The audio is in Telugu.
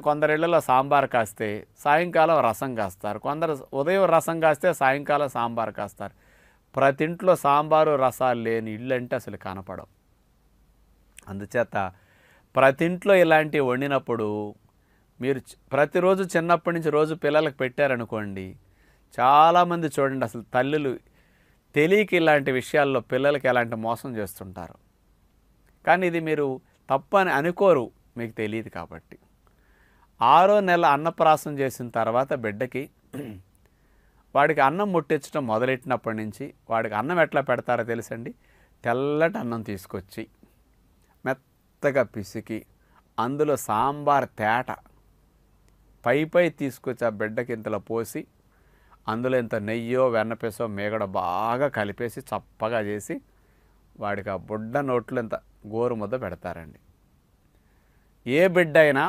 కొందరిళ్లలో సాంబార్ కాస్తే సాయంకాలం రసం కాస్తారు, కొందరు ఉదయం రసం కాస్తే సాయంకాలం సాంబార్ కాస్తారు. ప్రతి ఇంట్లో సాంబారు రసాలు లేని ఇళ్ళు అంటే అసలు కనపడవు. అందుచేత ప్రతి ఇంట్లో ఇలాంటివి వండినప్పుడు మీరు ప్రతిరోజు చిన్నప్పటి నుంచి రోజు పిల్లలకు పెట్టారనుకోండి, చాలామంది చూడండి అసలు తల్లులు తెలియక ఇలాంటి విషయాల్లో పిల్లలకి ఎలాంటి మోసం చేస్తుంటారు. కానీ ఇది మీరు తప్పని అనుకోరు, మీకు తెలియదు కాబట్టి. 6వ నెల అన్నప్రాసం చేసిన తర్వాత బిడ్డకి వాడికి అన్నం ముట్టించడం మొదలెట్టినప్పటి నుంచి వాడికి అన్నం ఎట్లా పెడతారో తెలుసండి. తెల్లటి అన్నం తీసుకొచ్చి మెత్తగా పిసికి అందులో సాంబార్ తేట పై తీసుకొచ్చి ఆ బిడ్డకి ఇంతలో పోసి అందులో ఇంత నెయ్యో వెన్నపేసో మేగడ బాగా కలిపేసి చప్పగా చేసి వాడికి ఆ బుడ్డ నోట్లో ఇంత గోరు ముద్ద పెడతారండి. ఏ బిడ్డ అయినా